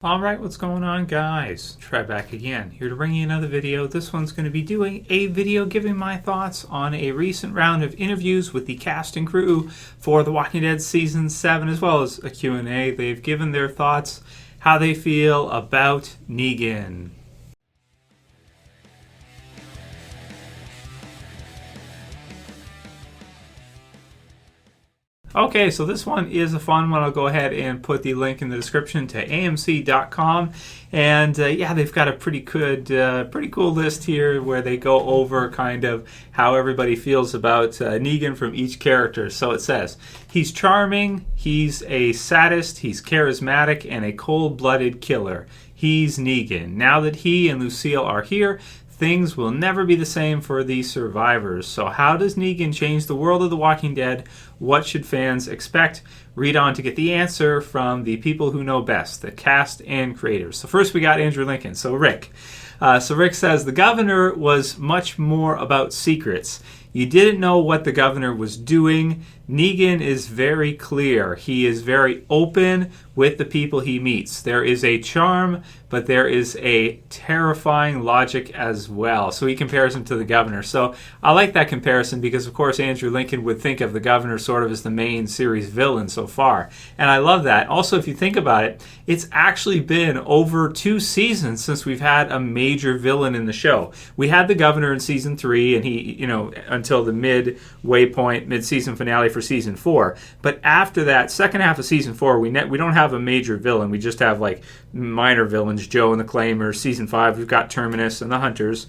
Alright, what's going on, guys? Trev back again, here to bring you another video. This one's going to be doing a video giving my thoughts on a recent round of interviews with the cast and crew for The Walking Dead Season 7, as well as a Q&A. They've given their thoughts, how they feel about Negan. Okay, so this one is a fun one. I'll go ahead and put the link in the description to amc.com. And yeah, they've got a pretty cool list here where they go over kind of how everybody feels about Negan from each character. So it says, he's charming, he's a sadist, he's charismatic, and a cold-blooded killer. He's Negan. Now that he and Lucille are here, things will never be the same for the survivors. So how does Negan change the world of The Walking Dead? What should fans expect? Read on to get the answer from the people who know best, the cast and creators. So first we got Andrew Lincoln. So Rick. Rick says, the governor was much more about secrets. You didn't know what the governor was doing. Negan is very clear. He is very open with the people he meets. There is a charm, but there is a terrifying logic as well. So he compares him to the governor. So I like that comparison because, of course, Andrew Lincoln would think of the governor sort of as the main series villain so far. And I love that. Also, if you think about it, it's actually been over 2 seasons since we've had a major villain in the show. We had the governor in season 3, and he, until the mid-season finale for season 4. But after that, second half of season 4, we don't have a major villain. We just have like minor villains, Joe and the Claimers. Season 5, we've got Terminus and the Hunters.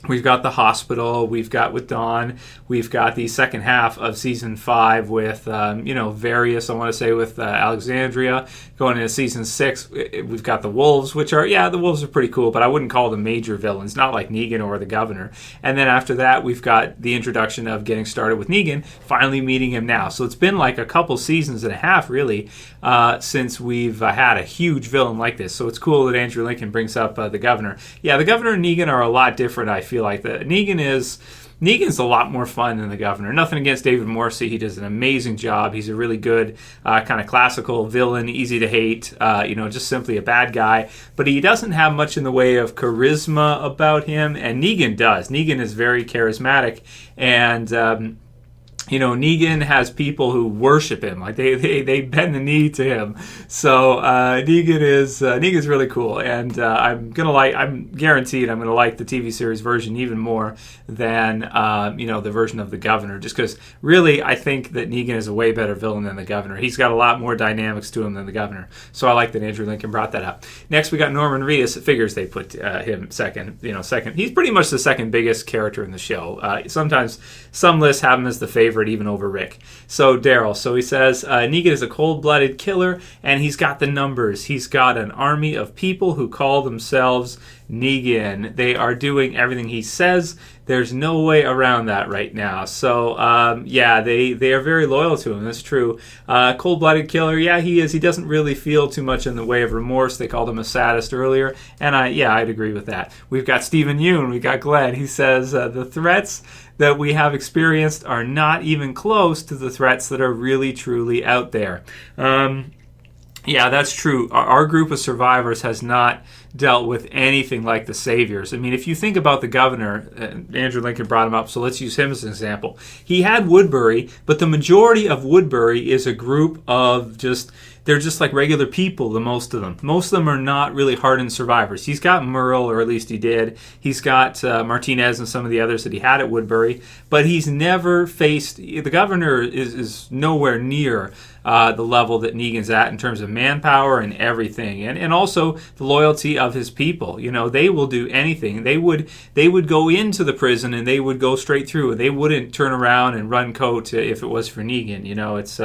We've got the hospital. We've got with Dawn. We've got the second half of season 5 with, various, I want to say, with Alexandria. Going into season 6, we've got the Wolves, which are, the Wolves are pretty cool, but I wouldn't call them major villains, not like Negan or the Governor. And then after that, we've got the introduction of getting started with Negan, finally meeting him now. So it's been like a couple seasons and a half, really, since we've had a huge villain like this. So it's cool that Andrew Lincoln brings up the Governor. Yeah, the Governor and Negan are a lot different, I feel like. Negan's a lot more fun than the governor. Nothing against David Morrissey. He does an amazing job. He's a really good kind of classical villain, easy to hate, just simply a bad guy. But he doesn't have much in the way of charisma about him, and Negan does. Negan is very charismatic, and Negan has people who worship him, like they bend the knee to him. So Negan's really cool, and I'm guaranteed I'm gonna like the TV series version even more than the version of the Governor, just because really I think that Negan is a way better villain than the Governor. He's got a lot more dynamics to him than the Governor. So I like that Andrew Lincoln brought that up. Next we got Norman Reedus. It figures they put him second. Second. He's pretty much the second biggest character in the show. Sometimes some lists have him as the favorite, even over Rick. So Daryl, so he says, Negan is a cold-blooded killer, and he's got the numbers. He's got an army of people who call themselves Negan. They are doing everything he says. There's no way around that right now. So, they are very loyal to him. That's true. Cold-blooded killer, he is. He doesn't really feel too much in the way of remorse. They called him a sadist earlier, and I'd agree with that. We've got Stephen Yoon. We got Glenn. He says, the threats that we have experienced are not even close to the threats that are really, truly out there. Yeah, that's true. Our group of survivors has not dealt with anything like the Saviors. I mean, if you think about the Governor, Andrew Lincoln brought him up, so let's use him as an example. He had Woodbury, but the majority of Woodbury is a group of they're just like regular people, most of them. Most of them are not really hardened survivors. He's got Merle, or at least he did. He's got Martinez and some of the others that he had at Woodbury, but he's never faced... The Governor is nowhere near the level that Negan's at in terms of manpower and everything, and also the loyalty of his people. They will do anything. They would go into the prison and they would go straight through. They wouldn't turn around and run coat if it was for Negan. It's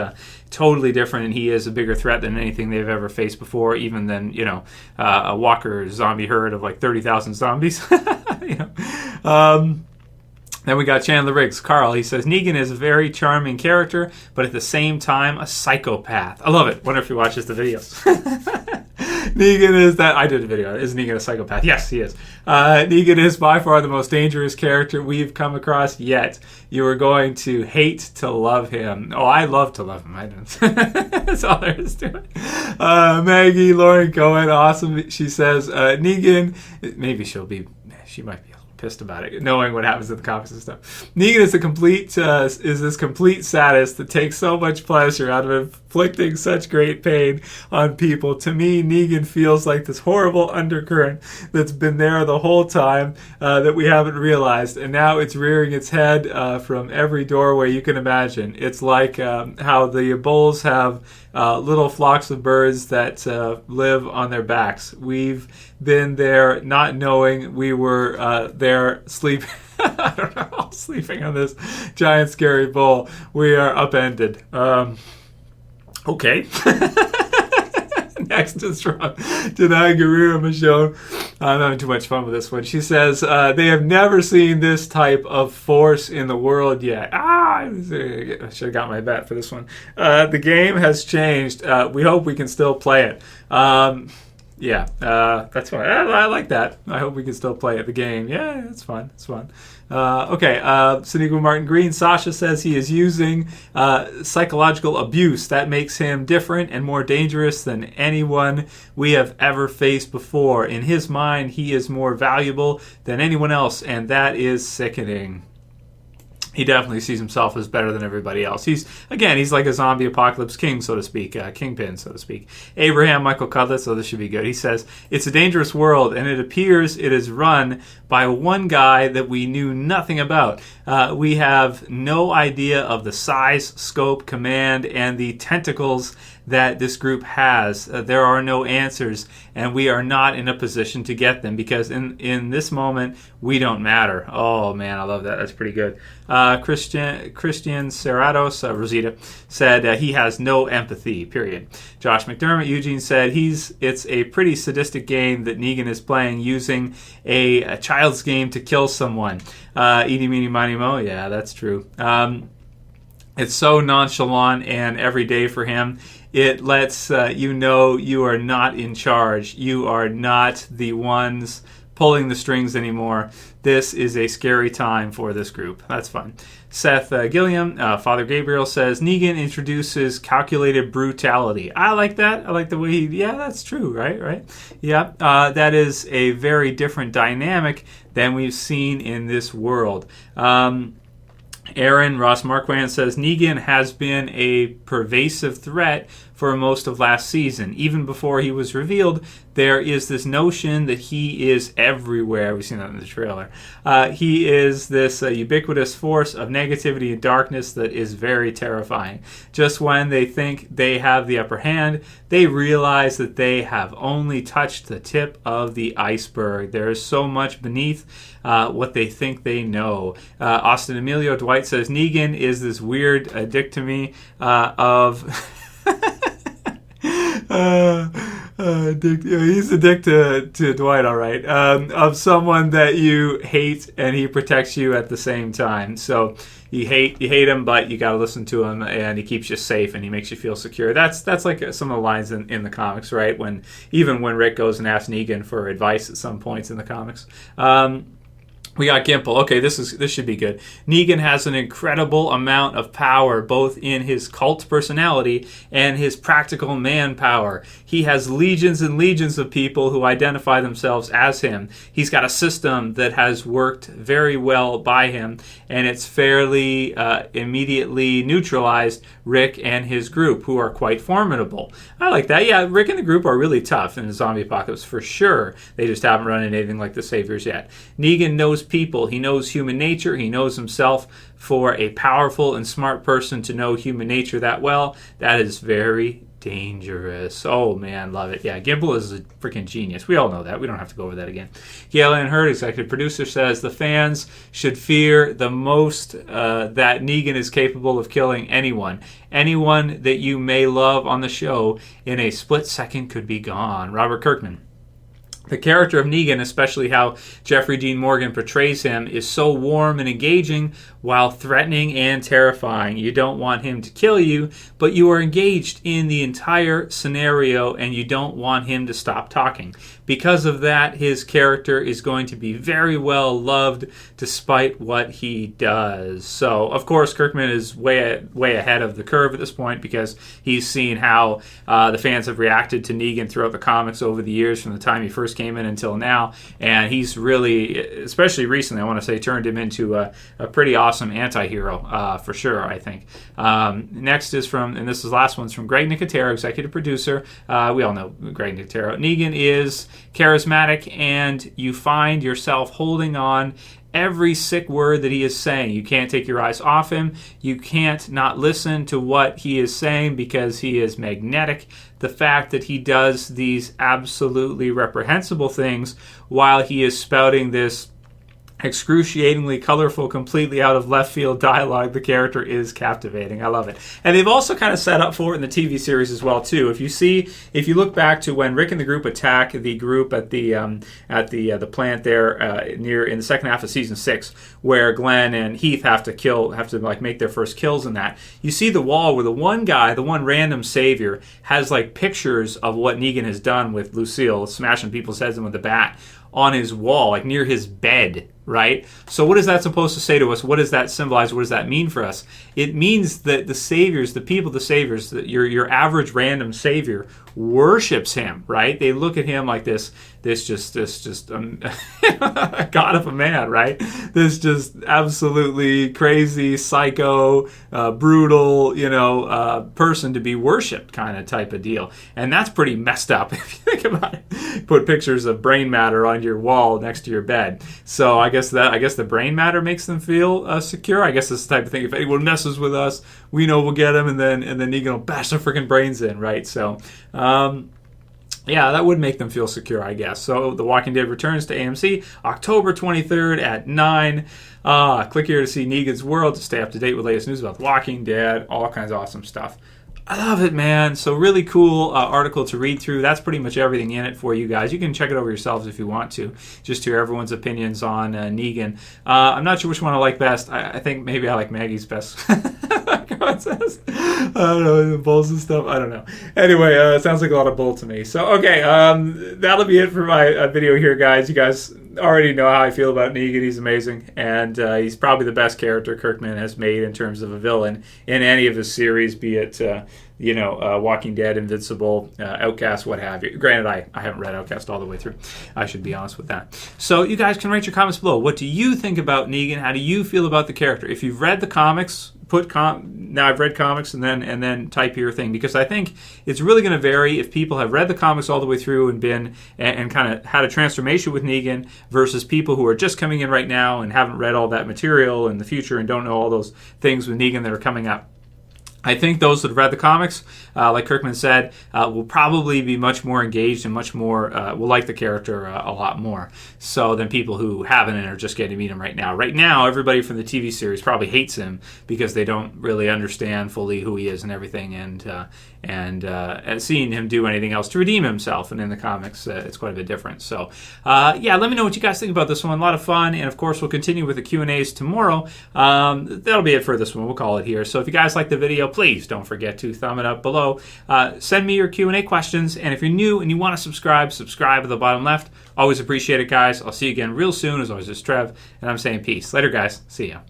totally different, and he is a bigger threat than anything they've ever faced before, even than a Walker zombie herd of like 30,000 zombies. Then we got Chandler Riggs. Carl, he says, Negan is a very charming character, but at the same time, a psychopath. I love it. Wonder if he watches the videos. Negan is that. I did a video. Is Negan a psychopath? Yes, he is. Negan is by far the most dangerous character we've come across yet. You are going to hate to love him. Oh, I love to love him. I don't. That's all there is to it. Maggie Lauren Cohen, awesome. She says Negan. Maybe she might be pissed about it, knowing what happens in the comics and stuff. Negan is this complete sadist that takes so much pleasure out of inflicting such great pain on people. To me, Negan feels like this horrible undercurrent that's been there the whole time that we haven't realized, and now it's rearing its head from every doorway you can imagine. It's like how the bulls have little flocks of birds that live on their backs. We've been there not knowing we were there sleeping. I don't know, sleeping on this giant scary bull. We are upended. Okay. Next is from Denai Guerrero Michonne. I'm having too much fun with this one. She says, they have never seen this type of force in the world yet. I should have got my bet for this one. The game has changed. We hope we can still play it. Yeah, that's fine. I like that. I hope we can still play it, the game. Yeah, it's fun. It's fun. Okay, Soniqua Martin Green. Sasha says he is using psychological abuse. That makes him different and more dangerous than anyone we have ever faced before. In his mind, he is more valuable than anyone else, and that is sickening. He definitely sees himself as better than everybody else. He's like a zombie apocalypse king, so to speak, kingpin, so to speak. Abraham Michael Cudlitz, so this should be good. He says, it's a dangerous world, and it appears it is run by one guy that we knew nothing about. We have no idea of the size, scope, command, and the tentacles that this group has. There are no answers, and we are not in a position to get them because in this moment, we don't matter. Oh, man, I love that. That's pretty good. Christian Serratos, Rosita, said he has no empathy, period. Josh McDermott, Eugene, said it's a pretty sadistic game that Negan is playing using a child's game to kill someone. Eeny, meeny, miny, mo. Yeah, that's true. It's so nonchalant and everyday for him. It lets you know you are not in charge. You are not the ones pulling the strings anymore. This is a scary time for this group. That's fun. Seth Gilliam, Father Gabriel, says, Negan introduces calculated brutality. I like that. I like the way yeah, that's true, right? Yeah, that is a very different dynamic than we've seen in this world. Aaron Ross Marquand says, Negan has been a pervasive threat for most of last season. Even before he was revealed, there is this notion that he is everywhere. We've seen that in the trailer. He is this ubiquitous force of negativity and darkness that is very terrifying. Just when they think they have the upper hand, they realize that they have only touched the tip of the iceberg. There is so much beneath what they think they know. Austin Emilio Dwight says, Negan is this weird dichotomy of... he's a dick to Dwight, all right. Of someone that you hate and he protects you at the same time. So you hate him, but you got to listen to him, and he keeps you safe and he makes you feel secure. That's like some of the lines in the comics, right? When Rick goes and asks Negan for advice at some points in the comics. We got Gimple. Okay, this should be good. Negan has an incredible amount of power, both in his cult personality and his practical manpower. He has legions and legions of people who identify themselves as him. He's got a system that has worked very well by him, and it's fairly immediately neutralized Rick and his group, who are quite formidable. I like that. Yeah, Rick and the group are really tough in the zombie apocalypse, for sure. They just haven't run into anything like the Saviors yet. Negan knows people. He knows human nature. He knows himself. For a powerful and smart person to know human nature that well, that is very dangerous. Oh, man, love it. Yeah, Gimple is a freaking genius. We all know that. We don't have to go over that again. Gail Ann Hurd, executive producer, says the fans should fear the most that Negan is capable of killing anyone. Anyone that you may love on the show in a split second could be gone. Robert Kirkman. the character of Negan, especially how Jeffrey Dean Morgan portrays him, is so warm and engaging while threatening and terrifying. You don't want him to kill you, but you are engaged in the entire scenario and you don't want him to stop talking. Because of that, his character is going to be very well loved despite what he does. So, of course, Kirkman is way ahead of the curve at this point because he's seen how the fans have reacted to Negan throughout the comics over the years from the time he first came in until now. And he's really, especially recently, I want to say, turned him into a pretty awesome anti-hero, for sure, I think. Next is from, and this is the last one's from Greg Nicotero, executive producer. We all know Greg Nicotero. Negan is charismatic, and you find yourself holding on every sick word that he is saying. You can't take your eyes off him. You can't not listen to what he is saying because he is magnetic. The fact that he does these absolutely reprehensible things while he is spouting this excruciatingly colorful, completely out of left field dialogue, the character is captivating. I love it. And they've also kind of set up for it in the TV series as well too. If you look back to when Rick and the group attack the group at the plant there near in the second half of season 6, where Glenn and Heath have to like make their first kills in that, you see the wall where the one guy, the one random savior, has like pictures of what Negan has done with Lucille, smashing people's heads in with the bat, on his wall, like near his bed, right? So what is that supposed to say to us? What does that symbolize? What does that mean for us? It means that the saviors, the people, the saviors, your average random savior worships him, right? They look at him like this god of a man, right? This just absolutely crazy, psycho, brutal, person to be worshipped kind of type of deal. And that's pretty messed up if you think about it. Put pictures of brain matter on your wall next to your bed. So I guess the brain matter makes them feel secure. I guess this type of thing. If anyone messes with us, we know we'll get him, and then Negan will bash their freaking brains in, right? So. Yeah, that would make them feel secure, I guess. So The Walking Dead returns to AMC October 23rd at 9. Click here to see Negan's World to stay up to date with latest news about The Walking Dead, all kinds of awesome stuff. I love it, man. So really cool article to read through. That's pretty much everything in it for you guys. You can check it over yourselves if you want to. Just hear everyone's opinions on Negan. I'm not sure which one I like best. I think maybe I like Maggie's best. It says. I don't know, the bulls and stuff. I don't know. Anyway, it sounds like a lot of bull to me. So, okay, that'll be it for my video here, guys. You guys already know how I feel about Negan. He's amazing, and he's probably the best character Kirkman has made in terms of a villain in any of his series, be it Walking Dead, Invincible, Outcast, what have you. Granted, I haven't read Outcast all the way through. I should be honest with that. So you guys can write your comments below. What do you think about Negan? How do you feel about the character? If you've read the comics, now I've read comics, and then type your thing, because I think it's really going to vary if people have read the comics all the way through and been and kind of had a transformation with Negan versus people who are just coming in right now and haven't read all that material in the future and don't know all those things with Negan that are coming up. I think those that have read the comics, like Kirkman said, will probably be much more engaged and much more, will like the character a lot more so than people who haven't and are just getting to meet him right now. Right now, everybody from the TV series probably hates him because they don't really understand fully who he is and everything, and seeing him do anything else to redeem himself. And in the comics, it's quite a bit different. So, let me know what you guys think about this one. A lot of fun, and of course, we'll continue with the Q&As tomorrow. That'll be it for this one. We'll call it here. So if you guys like the video, please don't forget to thumb it up below. Send me your Q&A questions, and if you're new and you want to subscribe at the bottom left. Always appreciate it, guys. I'll see you again real soon. As always, it's Trev, and I'm saying peace. Later, guys. See ya.